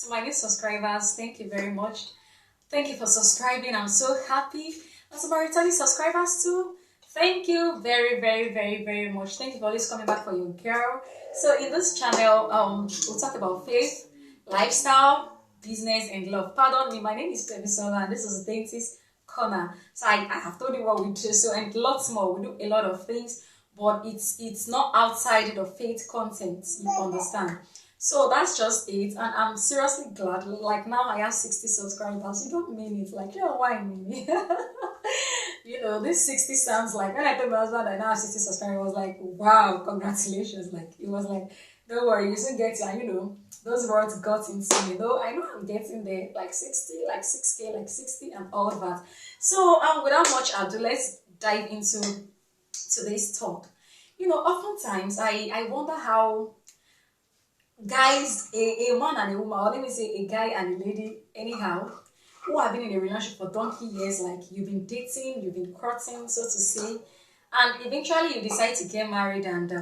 To my new subscribers, thank you very much. Thank you for subscribing. I'm so happy. And to my returning subscribers too, thank you very much. Thank you for always coming back for your girl. So in this channel, we'll talk about faith, lifestyle, business, and love. Pardon me, my name is Pemisola, and this is the Dentist Corner. So I have told you what we do, so and lots more. We do a lot of things, but it's not outside the faith content. You understand? So that's just it, and I'm seriously glad. Like now, I have 60 subscribers. You don't mean it, like why me? You know, this 60 sounds like when I told my husband I now have 60 subscribers. I was like, wow, congratulations! Like it was like, don't worry, you soon get to, and you know, those words got into me. Though I know I'm getting there, like 60, like 6K, like 60, and all of that. So without much ado, let's dive into today's talk. You know, oftentimes I wonder how guys, a man and a woman, or let me say a guy and a lady, anyhow, who have been in a relationship for donkey years, like you've been dating, you've been courting, so to say, and eventually you decide to get married, and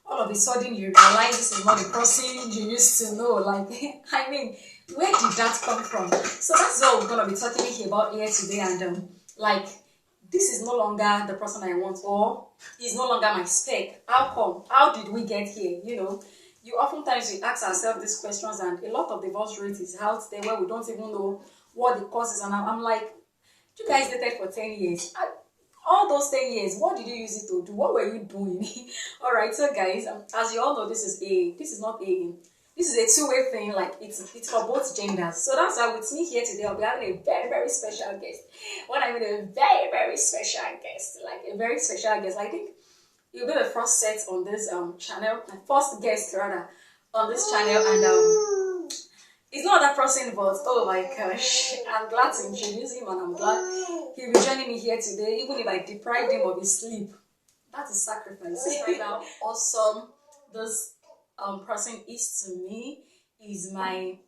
all of a sudden you realize this is not the person you used to know. Like, I mean, where did that come from? So that's what we're gonna be talking about here today, and like, this is no longer the person I want, or is no longer my spec. How come? How did we get here? You know, you oftentimes we ask ourselves these questions, and a lot of divorce rates is out there where we don't even know what the cause is. And I'm like, you guys dated for 10 years. All those 10 years, what did you use it to do? What were you doing? All right, so guys, as you all know, this is a two-way thing. Like it's for both genders. So that's why with me here today, I'll be having a very special guest. When I mean a very special guest, like a very special guest, I think you'll be the first set on this channel, the first guest rather on this channel, and it's not that person, but oh my gosh, I'm glad to introduce him, and I'm glad he'll be joining me here today, even if I deprived him of his sleep. That's a sacrifice. Right now, awesome this person is to me, is my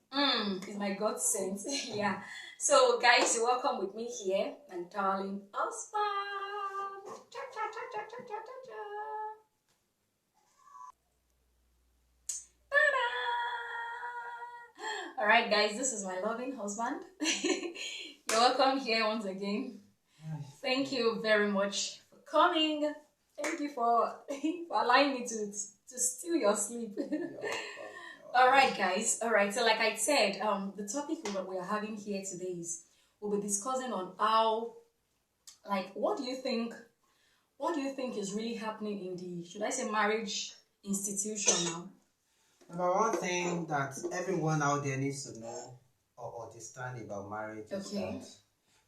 God sent. Yeah. So guys, you're welcome with me here, my darling husband. Cha, cha, cha, cha, cha, cha, cha, cha. All right, guys, this is my loving husband. You're welcome here once again. Thank you very much for coming. Thank you for allowing me to steal your sleep. All right, guys. All right. So, like I said, the topic we are having here today is we'll be discussing on how, like, what do you think is really happening in the, should I say, marriage institution now? Number one thing that everyone out there needs to know or understand about marriage is that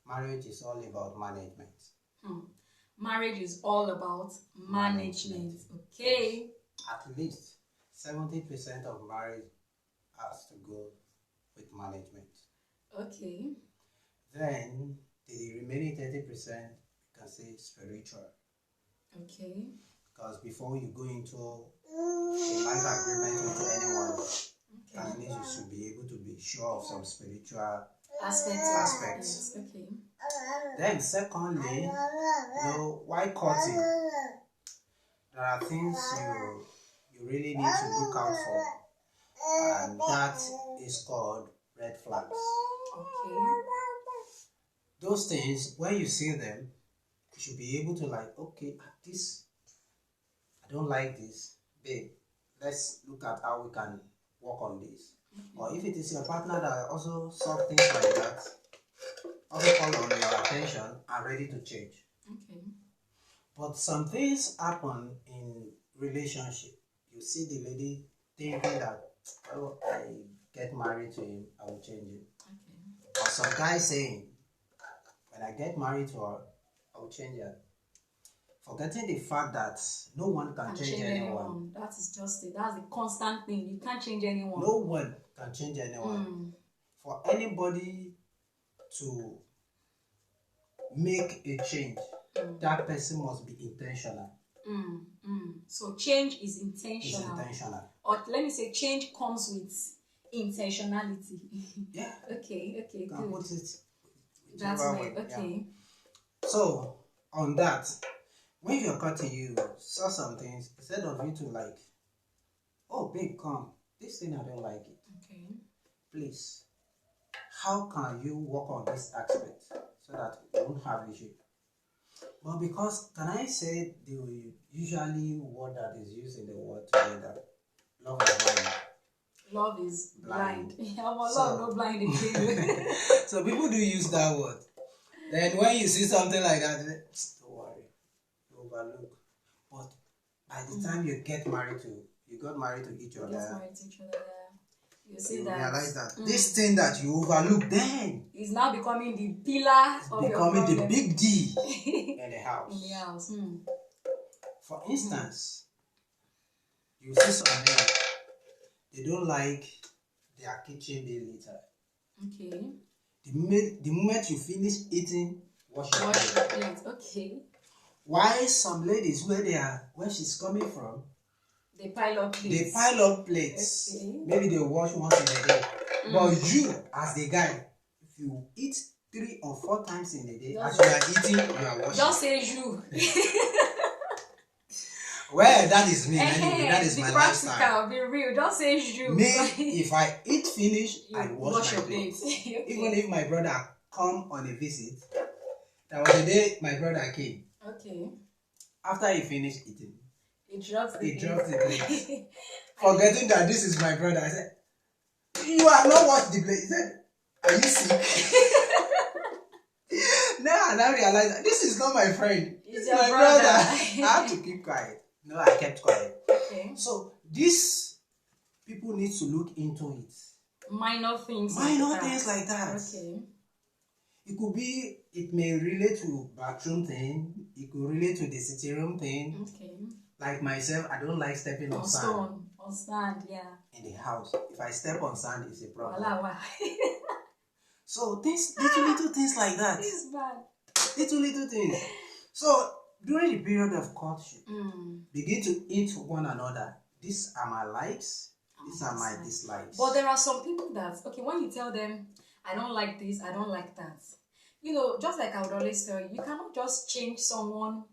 marriage is all about management. Marriage is all about management. Okay. At least 70% of marriage has to go with management. Okay. Then the remaining 30% you can say spiritual. Okay. Because before you go into a life agreement with anyone, at least you should be able to be sure of some spiritual aspects. Yes. Okay. Then secondly, why courting? There are things you really need to look out for, and that is called red flags. Okay. Those things, when you see them, you should be able to okay, this, I don't like this, babe, let's look at how we can work on this. Or if it is your partner that also saw things like that, also call on your attention and ready to change. Okay. But some things happen in relationship. You see the lady thinking that, oh, I get married to him, I will change him. Okay. Or some guy saying, when I get married to her, I will change her. Forgetting the fact that no one can change anyone. That is just it. That's a constant thing. You can't change anyone. No one can change anyone. For anybody to make a change, that person must be intentional. So change is intentional. It's intentional. Or let me say change comes with intentionality. Yeah. Okay, you can good. Put it That's right. Okay. Yeah. So on that, when you're cutting, you saw some things, instead of you to oh babe, come, this thing I don't like it. Okay. please, how can you work on this aspect so that we won't have issue? But because, can I say, the usually word that is used in the word together, love is blind. Love is blind. I'm a So- love no blind again. So people do use that word. Then when you see something like that, don't worry, you overlook. But by the time you got married to each Get other, married to each other. You see you that realize that this thing that you overlook then is now becoming the pillar of your becoming the problem. big D in the house. In the house. For instance, you see some men, they don't like their kitchen being littered. Okay. The moment you finish eating, wash your Wash plate. your plate. Okay. Why some ladies, where she's coming from, They pile up plates. they pile up plates. Okay. Maybe they wash once in a day. But you, as the guy, if you eat 3 or 4 times in a day, as you are eating, you are washing. Just say you. Well, that is me anyway. That is my lifestyle. Practical, be real. Just say you. Me, if I eat finish, I You wash my your plate. Okay. Even if my brother come on a visit, that was the day my brother came. Okay. After he finished eating, He drops the plate. Forgetting that this is my brother, I said, "You have not washed the plate." He said, "Are you sick?" Now I realize that this is not my friend. This is my brother. I have to keep quiet. No, I kept quiet. Okay. So this people need to look into it. Minor things. Things like that. Okay. It may relate to bathroom thing. It could relate to the sitting room thing. Okay. Like myself, I don't like stepping on sand. Stone. On sand, yeah. In the house. If I step on sand, it's a problem. Voila. So little things like that. It's bad. Little things. So during the period of courtship, Mm. begin to eat one another. These are my likes. These are my dislikes. But there are some people that, okay, when you tell them, I don't like this, I don't like that. You know, just like I would always tell you, you cannot just change someone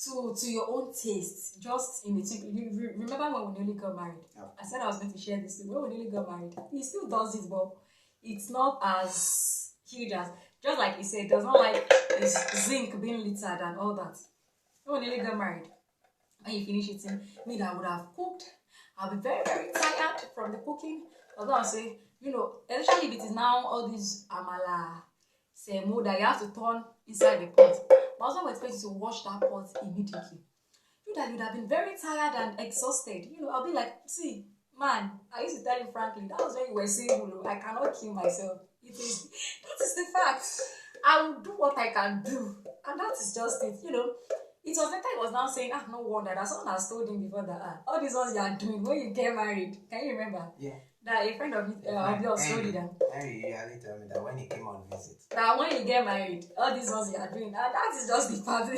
to your own taste. Just in the twinkle. You remember when we nearly got married? Yeah. I said I was going to share this. When we nearly got married, he still does it, but it's not as huge as, just like he said, does not like his zinc being littered and all that. When we nearly got married, when you finish eating, me that I would have cooked, I'll be very, very tired from the cooking. Although I'll say, you know, especially if it is now all these amala, semo that you have to turn inside the pot. But I was not expecting to wash that pot immediately. You that you'd have been very tired and exhausted. You know, I'll be like, see, man, I used to tell you frankly, that was when you were saying, I cannot kill myself. That is the fact. I will do what I can do. And that is just it, you know. It was later he was now saying, no wonder that someone has told him before that all these ones you are doing when you get married. Can you remember? Yeah. That a friend of yours told you that. Henry usually tell me that when he came on visit. That when you get married, all these ones you are doing, and that is just the part.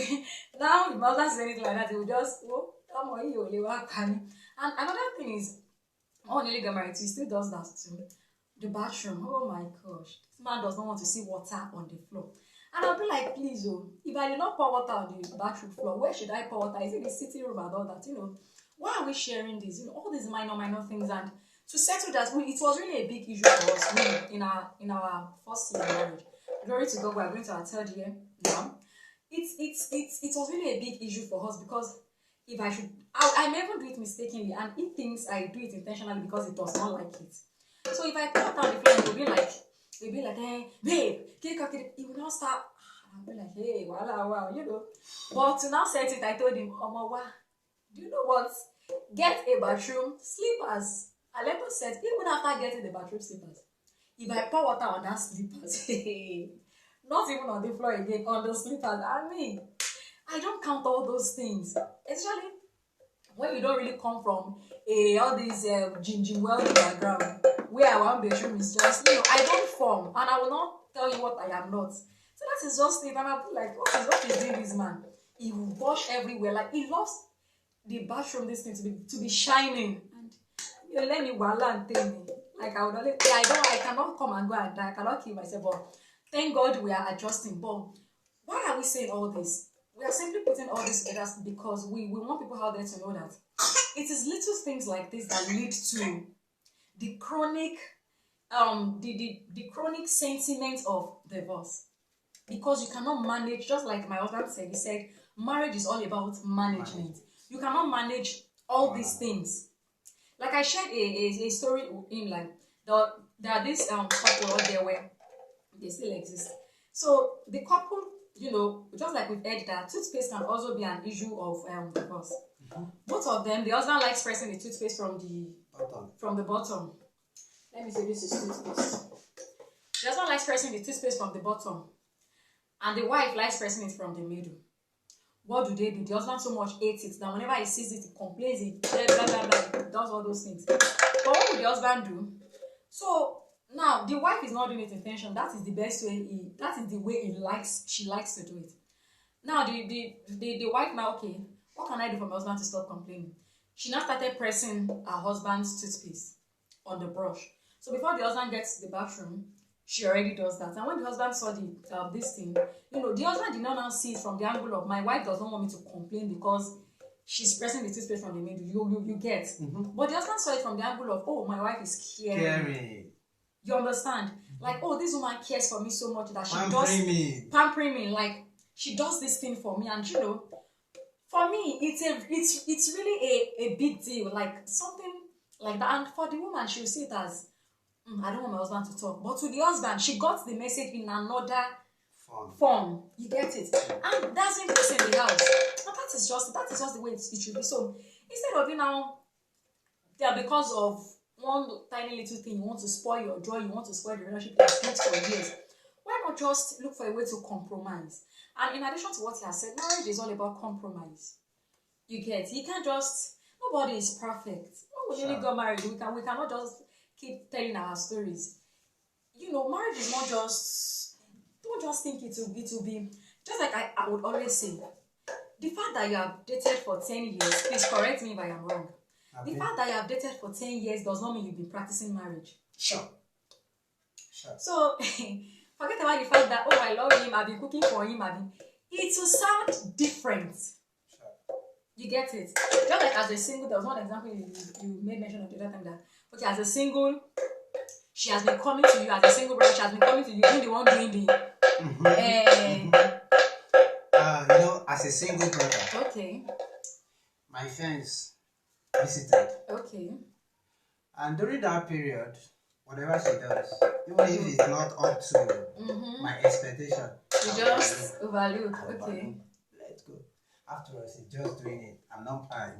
Now, if my husband says anything like that, he will just, come on, you will work. And another thing is, when you get married, he still does that too. The bathroom, oh my gosh. This man does not want to see water on the floor. And I'll be like, please, if I did not pour water on the bathroom floor, where should I pour water? Is it the sitting room and all that? You know, why are we sharing this? You know, all these minor things. And to settle that, it was really a big issue for us in our first year of marriage. Glory to God, we are going to our 3rd year now. It was really a big issue for us because if I never do it mistakenly, and if things I do it intentionally because it does not like it. So if I pour water on the floor, it'll be like, hey, babe, he will not start. I'll be like, hey, wow, you know. But to now set it, I told him, wow, do you know what? Get a bathroom slippers. I let us set, even after getting the bathroom slippers, if I pour water on that slippers, not even on the floor again, on the slippers, I don't count all those things. Especially when you don't really come from all these gym wealthy background, where one bedroom is just, you know, I don't form, and I will not tell you what I am not. So that is just it, and I'll be like, what is doing this man? He will wash everywhere, like he loves the bathroom, this thing to be shining, and you let me wala and tell me, like I would only, I cannot come and go and die, I cannot kill myself, but thank God we are adjusting. But why are we saying all this? We are simply putting all this together because we want people out there to know that it is little things like this that lead to the chronic the chronic sentiment of divorce, because you cannot manage. Just like my husband said, he said marriage is all about management. You cannot manage all these things. Like I shared a story in, like, there are this couple out there where they still exist. So the couple, just like we've heard that toothpaste can also be an issue of divorce. Both of them, the husband likes pressing the toothpaste from the bottom. Let me say this is toothpaste. The husband likes pressing the toothpaste from the bottom, and the wife likes pressing it from the middle. What do? The husband so much hates it that whenever he sees it, he complains, he blah, blah, blah, blah, does all those things. But what would the husband do? So now the wife is not doing it intention. That is the best way. That is the way she likes to do it. Now the wife now, okay, what can I do for my husband to stop complaining? She now started pressing her husband's toothpaste on the brush. So before the husband gets to the bathroom, she already does that. And when the husband saw this thing, the husband did not now see it from the angle of, my wife does not want me to complain because she's pressing the toothpaste from the middle. You get. But the husband saw it from the angle of, oh, my wife is caring. You understand? Like, oh, this woman cares for me so much that she pampering me. Like, she does this thing for me. And for me, it's really a big deal. Like, something like that. And for the woman, she'll see it as, I don't want my husband to talk. But to the husband, she got the message in another form. You get it? And that's interesting in the house. And that is just the way it should be. So instead of there because of one tiny little thing, you want to spoil your joy, you want to spoil the relationship that's built for years, why not just look for a way to compromise? And in addition to what he has said, marriage is all about compromise. You get? You can't just, nobody is perfect. When we really got married, we cannot just keep telling our stories. Marriage is not just, don't just think it will be, just like I would always say, the fact that you have dated for 10 years, please correct me if I am wrong. Okay. The fact that you have dated for 10 years does not mean you've been practicing marriage. Sure. So, forget about the fact that, oh, I love him, I've been cooking for him, it will sound different. Sure. You get it? Just like as a single, there was one example you made mention of the other time that, okay, as a single, she has been coming to you, as a single brother, she has been coming to you, you're the one doing as a single brother. Okay. My friends visited. Okay. And during that period, whatever she does, even if it's not up to my expectation, you just overlook. Okay. Let's go. After all, she's just doing it. We are not married.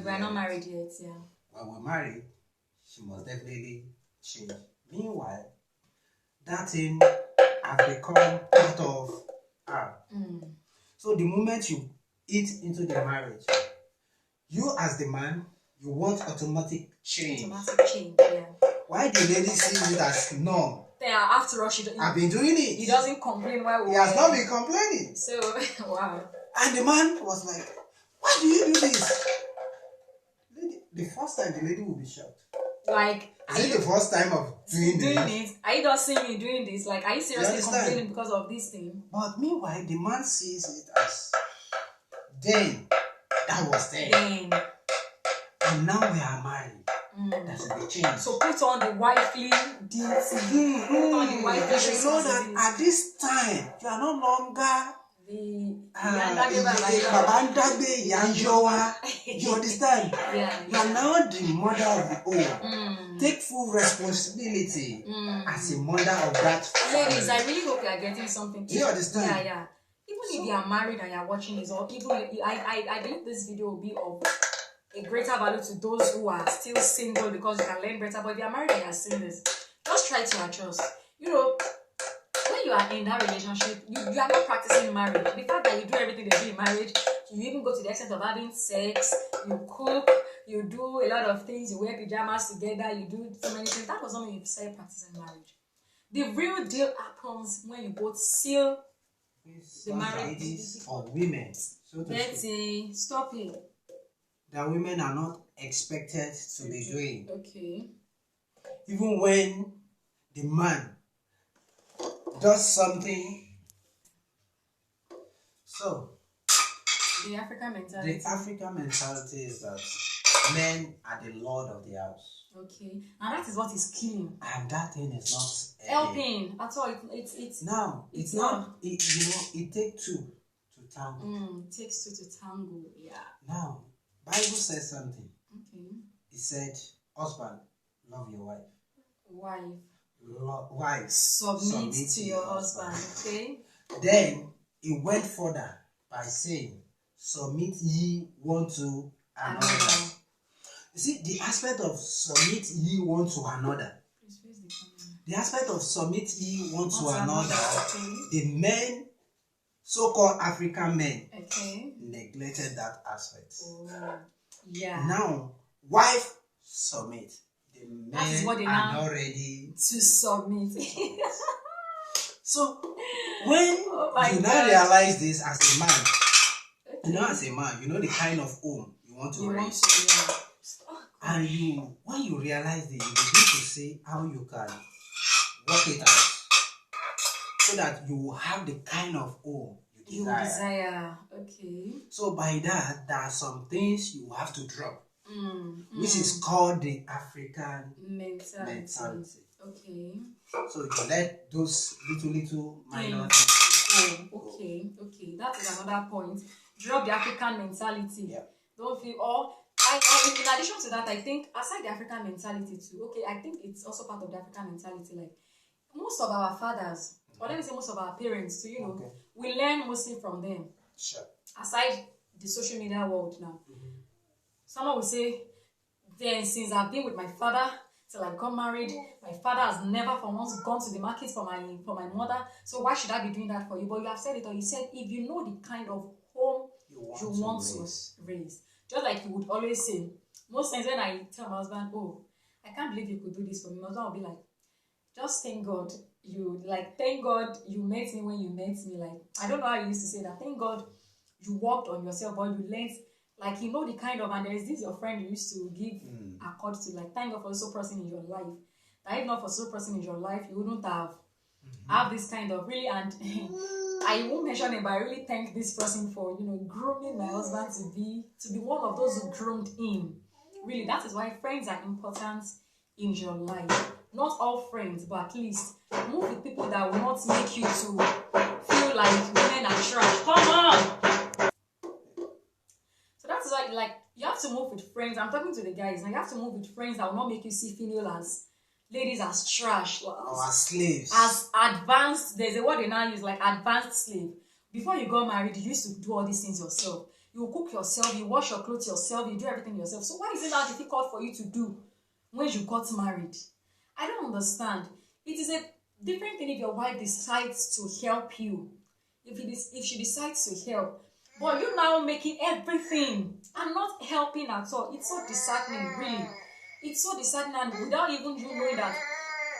We are not married yet, yeah. When we're married, she must definitely change. Meanwhile, that thing has become part of her. So the moment you eat into the marriage, you as the man, you want automatic change. Yeah. Why the lady sees it as norm? Yeah, after all, I've been doing it. He doesn't complain while he has not been complaining. So, wow. And the man was like, why do you do this? The first time the lady will be shocked. Like, is it the first time of doing it? Are you just seeing me doing this? Like, are you seriously complaining because of this thing? But meanwhile, the man sees it as, then, that was then. And now we are married. That's the change. So put on the wifely duty. Put on the wifely you should know that at this time, you are no longer you understand? Yeah. You are now the mother of the home. Take full responsibility as a mother of that family. Ladies, I really hope you are getting something. Do you understand? Yeah. Even if you are married and you are watching this, or even I believe this video will be of a greater value to those who are still single, because you can learn better. But if you are married and you are seeing this, just try to adjust. When you are in that relationship, you are not practicing marriage. The fact that you do everything they do in marriage, you even go to the extent of having sex, you cook, you do a lot of things, you wear pajamas together, you do so many things. That was not when you started practicing marriage. The real deal happens when you both seal the marriage. Ladies or women, so let's say, stop it. That women are not expected to be doing. Okay. Even when the man does something. So, the African mentality. The African mentality is that men are the lord of the house. Okay. And that is what is killing. And that thing is not helping at all. It's now. It's not. It takes two to tango. It takes two to tango. Yeah. Now, Bible says something. Okay. It said, "Husband, love your wife. Wife, submit to your husband." Okay. Then it went further by saying, "Submit ye one to another." You see, the aspect of submit ye one to another. The aspect of submit ye one to another. Okay. The men, so-called African men, neglected that aspect. Oh. Yeah. Now, wife submit. The men what they are not ready to submit. So, when you now realize this as a man, as a man, you know the kind of home you want to raise. And when you realize this, you begin to see how you can work it out so that you will have the kind of home you desire. Okay. So by that, there are some things you have to drop, which is called the African mentality. Okay. So you let those little minor things go. Okay. That is another point. Drop the African mentality. Yeah. Don't feel in addition to that, I think aside the African mentality too, I think it's also part of the African mentality. Like most of our fathers, or let me say most of our parents too, we learn mostly from them. Sure. Aside the social media world now. Someone will say, then since I've been with my father till I got married, my father has never for once gone to the market for my mother. So why should I be doing that for you? But you have said it, or you said if you know the kind of home you want to raise. Just like you would always say, most times when I tell my husband, oh, I can't believe you could do this for me, my husband will be like, just thank God you met me when you met me. Like, I don't know how you used to say that. Thank God you worked on yourself, or you learned, like, you know the kind of, and there is this your friend you used to give accord to, like, thank God for so person in your life. That if not for so person in your life, you wouldn't have this kind of really, and I won't mention it, but I really thank this person for, grooming my husband to be one of those who groomed him. Really, that is why friends are important in your life. Not all friends, but at least move with people that will not make you to feel like women are trash. Come on! So that's why, like, you have to move with friends. I'm talking to the guys. Now, you have to move with friends that will not make you see female as ladies as trash or as slaves, as advanced. There's a word they now use, like advanced slave. Before you got married, you used to do all these things yourself. You cook yourself, you wash your clothes yourself, you do everything yourself. So why is it now difficult for you to do when you got married? I don't understand. It is a different thing if your wife decides to help you, if she decides to help, but you now making everything and not helping at all. It's so disheartening, really. It's so disheartening, and without even you knowing that,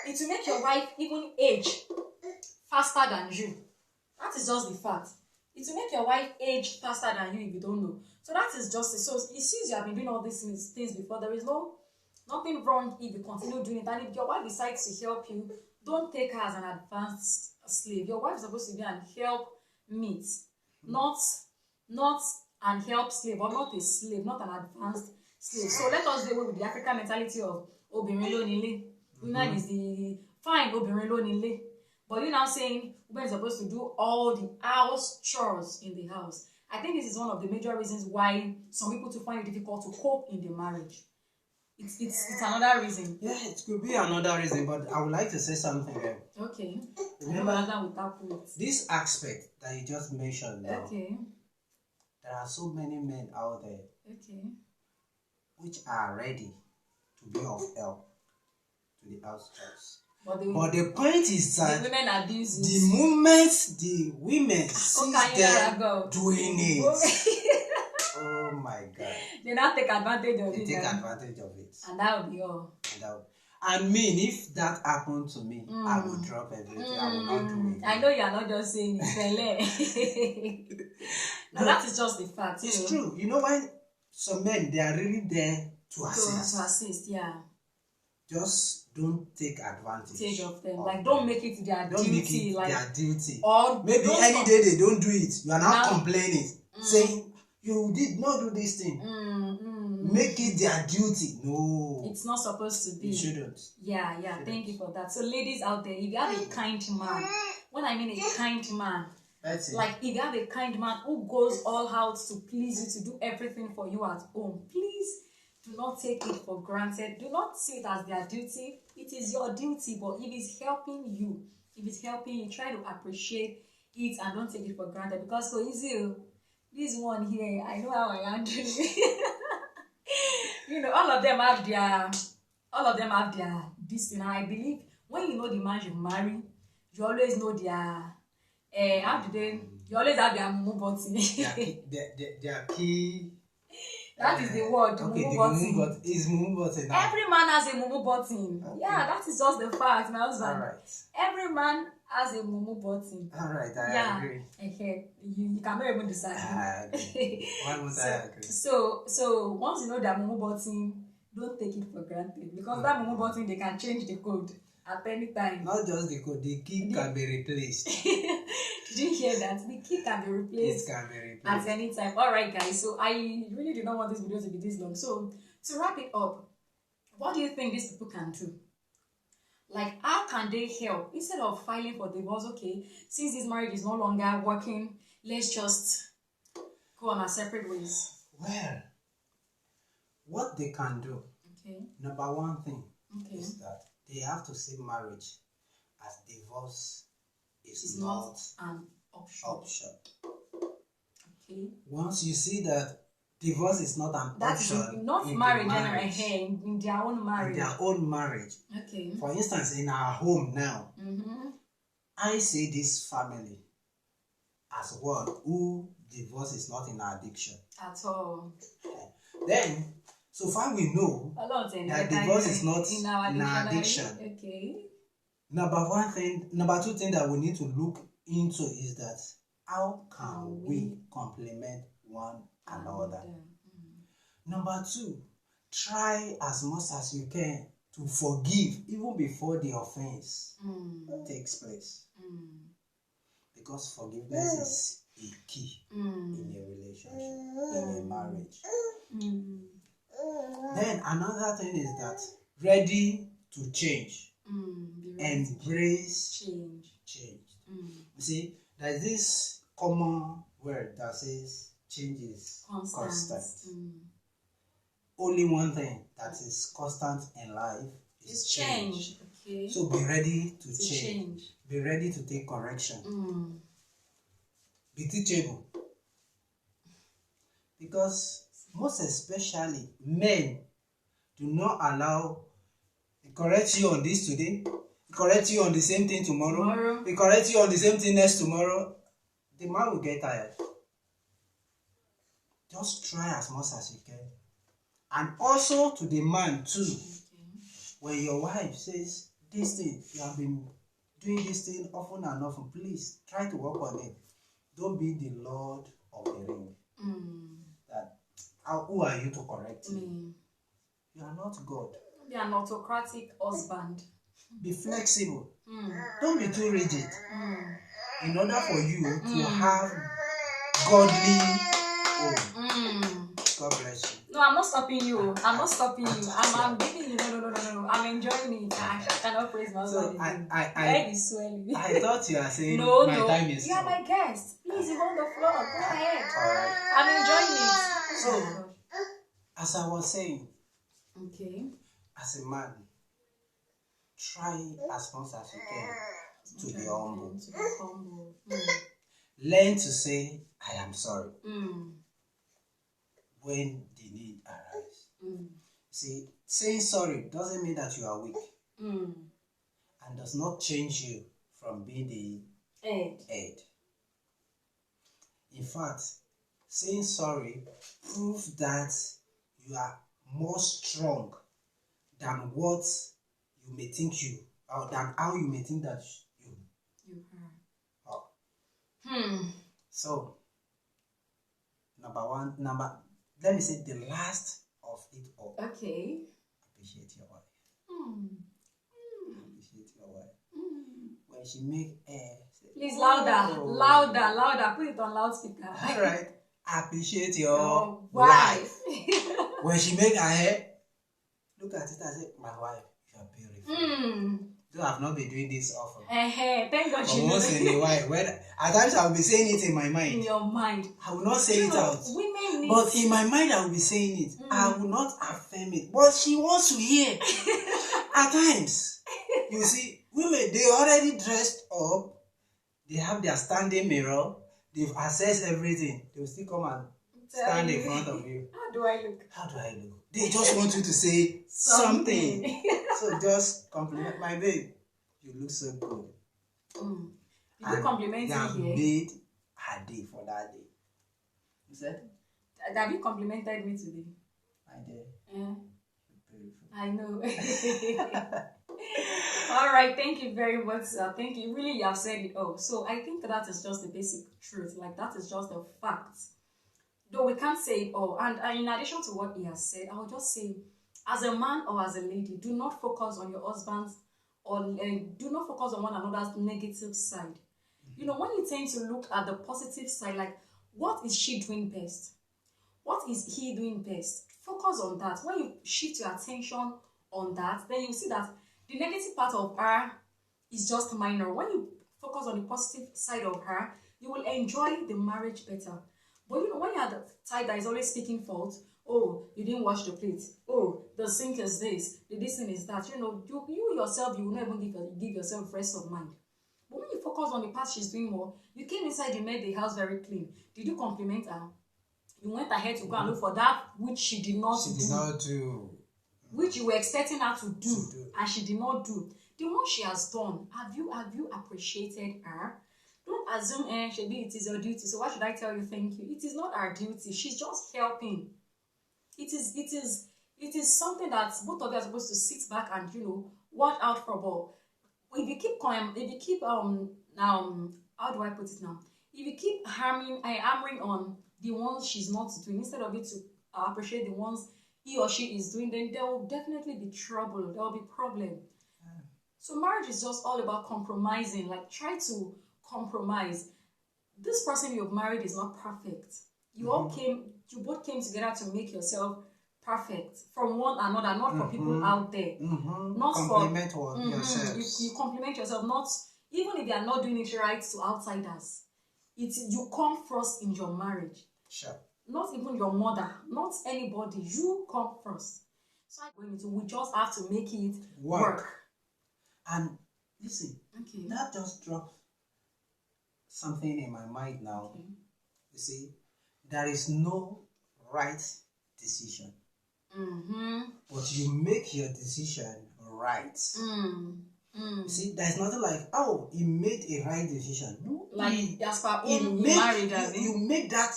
it will make your wife even age faster than you. That is just the fact. It will make your wife age faster than you if you don't know. So that is justice. So it seems you have been doing all these things before. There is nothing wrong if you continue doing it. And if your wife decides to help you, don't take her as an advanced slave. Your wife is supposed to be an help meet, not an help slave, or not a slave, not an advanced slave. So let us deal with the African mentality of obìnrin ló nílé. Women is the fine obìnrin ló nílé. But you're now saying women are supposed to do all the house chores in the house. I think this is one of the major reasons why some people to find it difficult to cope in the marriage. It's another reason. Yeah, it could be another reason, but I would like to say something there. Okay. Remember this aspect that you just mentioned now. Okay. There are so many men out there. Okay. Which are ready to be of help to the house chores. But the point is that the women abuse it. The moment the women see them doing it, oh my God. They now take advantage of it. They take advantage of it. And that will be all. And me, if that happened to me, I would drop everything. I will not do it. I know you are not just saying it. No, that is just the fact. It's true. You know why some men, they are really there to assist. To assist, yeah. Just don't take advantage of them. Like, don't make it their duty. Make it their duty. Or maybe any day they don't do it, you are now complaining, saying, you did not do this thing. make it their duty. No. It's not supposed to be. You shouldn't. Yeah, thank you for that. So ladies out there, if you have a kind man, when I mean a kind man, That's it. like if you have a kind man who goes all out to please you, to do everything for you at home, please do not take it for granted. Do not see it as their duty. It is your duty, but if it's helping you, try to appreciate it and don't take it for granted. Because so easy, this one here, I know how I handle it. You know, all of them have their this thing. I believe when you know the man you marry, you always know their you always have their mumu button. Their key. That is the word. Okay, mumu the button. mumu button is mumu button. Every man has a mumu button. Okay. Yeah, that is just the fact, my husband. All right. Every man has a mumu button. All right, I agree. Okay. You cannot even decide. I agree. Why would I agree? So once you know that mumu button, don't take it for granted, because that mumu button, they can change the code at any time. Not just the code, the key can be replaced. Did you hear that? The key can be replaced. It can be replaced at any time. Alright guys, so I really do not want this video to be this long. So to wrap it up, what do you think these people can do? Like, how can they help? Instead of filing for divorce, okay, since this marriage is no longer working, let's just go on our separate ways. Well, what they can do, Okay. number one thing, Okay. is that they have to see marriage as divorce is It's not not an option. option. Okay. Once you see that divorce is not an That is option, not in the marriage, marriage, in their own in marriage. their own marriage. Okay. For instance, in our home now, Mm-hmm. I see this family as one who divorce is not in our addiction. At all. Then, so far we know that divorce is not in our addiction. Okay. Number two thing that we need to look into is that how can we complement one another? Number two, try as much as you can to forgive even before the offense takes place. Because forgiveness is a key in a relationship, in a marriage. Then another thing is that ready to change. Embrace change. You see, there's this common word that says change is constant. Only one thing that is constant in life is change. Okay. So be ready to change. Be ready to take correction. Be teachable. Because most especially men do not allow they correct you on this today, they correct you on the same thing tomorrow. They correct you on the same thing next tomorrow. The man will get tired. Just try as much as you can. And also to the man too. When your wife says this thing, you have been doing this thing often and often, please try to work on it. Don't be the Lord of the ring. Who are you to correct me? You are not God. Be an autocratic husband. Be flexible. Don't be too rigid. In order for you to have godly home. God bless you. No, I'm not stopping you. I'm giving you. No. I'm enjoying it. I cannot praise my husband. So I thought you are saying no. time is you are my guest. Please, you hold the floor. Go ahead. All right. I'm enjoying it. So, as I was saying, okay, as a man, try as much as you can to be humble. Learn to say, I am sorry. When the need arises. See, saying sorry doesn't mean that you are weak. And does not change you from being the head. In fact, saying sorry proves that you are more strong than what you may think you, or than how you may think that you are. So, let me say the last of it all. Okay. Appreciate your wife. Appreciate your wife. When she make please, louder. Put it on loudspeaker. All right. Appreciate your wife. When she make her hair, look at it and say, my wife, you are beautiful. Though I've not been doing this often. Thank God But you once in a while, when at times I'll be saying it in my mind. in your mind. I will not say it out. Women need But in my mind, I will be saying it. I will not affirm it. But she wants to hear. At times, you see, women, they already dressed up. They have their standing mirror. They've assessed everything. They will still come and stand in front of you. How do I look? How do I look? They just want you to say something. So just compliment my babe. You look so good. Did you compliment you have me here? made her day for that day. You said? Have you complimented me today? I did. Yeah. Beautiful. I know. All right, thank you very much. Thank you. Really, you have said it all. So I think that is just the basic truth. Like, that is just a fact. Though we can't say it all. And in addition to what he has said, I will just say, as a man or as a lady, do not focus on your husband's or do not focus on one another's negative side. You know, when you tend to look at the positive side, like, what is she doing best? What is he doing best? Focus on that. When you shift your attention on that, then you see that the negative part of her is just minor. When you focus on the positive side of her, you will enjoy the marriage better. But you know, when you're the type that is always speaking fault, oh, you didn't wash the plate, oh, the sink is this, this thing is that, you know, you yourself, you will not even give yourself rest of mind. But when you focus on the part she's doing more, you came inside, you made the house very clean. Did you compliment her? You went ahead to go and look for that which she did not do. Which you were expecting her to do, and she did not do. The one she has done, have you appreciated her? Don't assume, Shebi, it is your duty. So why should I tell you thank you? It is not our duty. She's just helping. It is something that both of you are supposed to sit back and, you know, watch out for. But if you keep how do I put it now? If you keep hammering on the ones she's not doing, instead of it to appreciate the ones he or she is doing, then there will definitely be trouble. There will be problem. So marriage is just all about compromising. Like, try to compromise. This person you've married is not perfect. You both came together to make yourself perfect from one another, not for people out there. Not compliment for yourselves. You compliment yourself, not even if you are not doing it right to outsiders. You come first in your marriage. Sure. Not even your mother, not anybody. You come first. So we just have to make it work. And listen, that just dropped something in my mind now. You see, there is no right decision. But you make your decision right. You see, there's nothing like, oh, he made a right decision. No, like you make that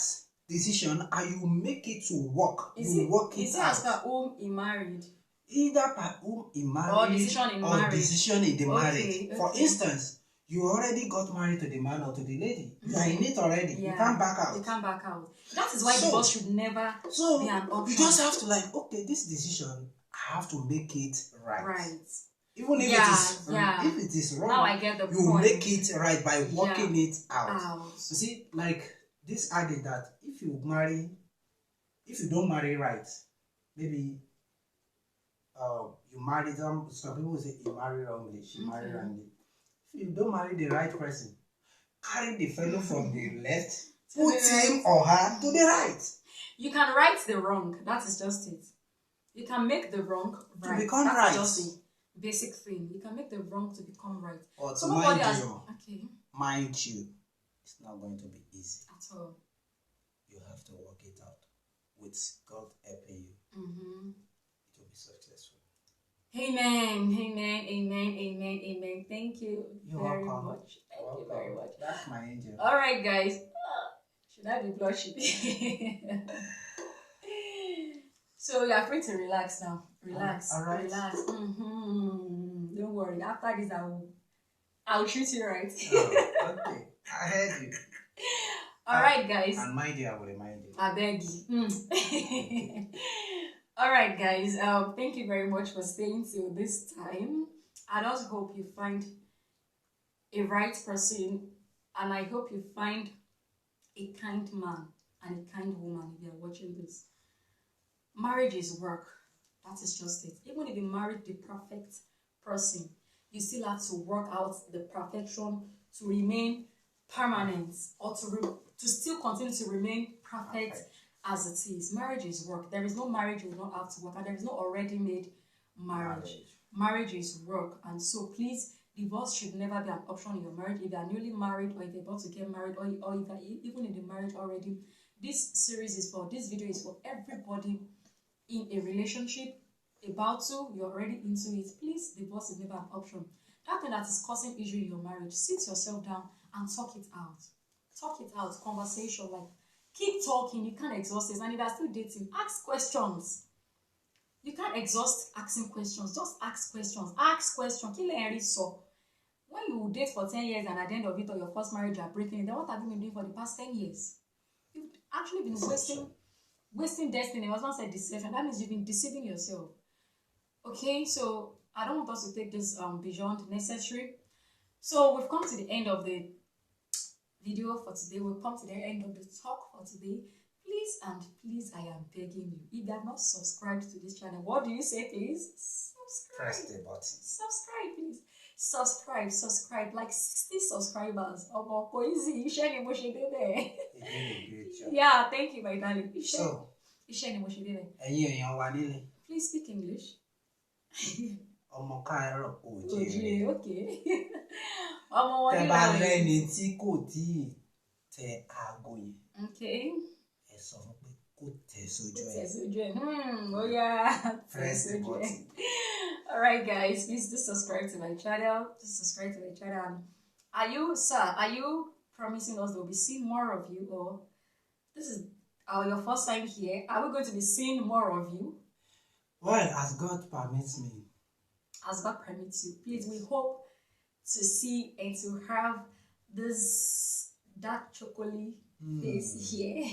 decision and you make it to work. Work it out. As per whom he married? Either per whom he married or decision in the marriage. For instance, you already got married to the man or to the lady. You are in it already. You can't back out. You can't back out. That is why divorce should never be an option. You just have to, like, okay, this decision, I have to make it right. Right. Even if it is wrong, now I get the you point. Make it right by working it out. You see, like this adage that if you don't marry right, maybe you marry them. Some people say you marry wrongly, she marry wrongly. If you don't marry the right person, carry the fellow from the left, put him or her to the right. You can right the wrong. That is just it. You can make the wrong right. To become That's right. Just the basic thing. You can make the wrong to become right. But so mind you, it's not going to be easy at all. You have to work it out with God helping you. It will be successful. Amen. Thank you very much. Thank you very much. That's my angel. All right, guys. Should I be blushing? So you are free to relax now. Relax. All right. Relax. Don't worry. After this, I'll treat you right. Okay. I heard you. All right, guys. And mind you, I will remind you. I beg you. All right, guys. Thank you very much for staying till this time. I just hope you find a right person, and I hope you find a kind man and a kind woman if you are watching this. Marriage is work. That is just it. Even if you married the perfect person, you still have to work out the perfection to remain permanent, or to still continue to remain perfect as it is. Marriage is work. There is no marriage you will not have to work, and there is no already made marriage. Marriage is work, and so please, divorce should never be an option in your marriage. If you are newly married, or if you're about to get married, or if you are even in the marriage already, this video is for everybody in a relationship, about to, you're already into it. Please, divorce is never an option. That thing that is causing issue in your marriage, sit yourself down and talk it out. Talk it out. Conversation, like, keep talking. You can't exhaust it. And if you're still dating, ask questions. You can't exhaust asking questions. Just ask questions. Ask questions. When you date for 10 years and at the end of it, or your first marriage, you are breaking it, then what have you been doing for the past 10 years? You've actually been wasting destiny. I was not said deception. That means you've been deceiving yourself. Okay, so I don't want us to take this beyond necessary. So we've come to the end of the video for today. We've come to the end of the talk for today. Please and please, I am begging you, if you are not subscribed to this channel, what do you say, please? Subscribe. Press the button. Subscribe, please. Subscribe. Like 60 subscribers. Yeah, thank you, my darling. So, please speak English. Okay. Okay. Oh yeah. Press the button. Alright guys, please do subscribe to my channel. Are you promising us that we'll be seeing more of you, or this is your first time here? Are we going to be seeing more of you? Well, as God permits me. As God permits you. Please, we hope to see and to have this dark chocolate face here.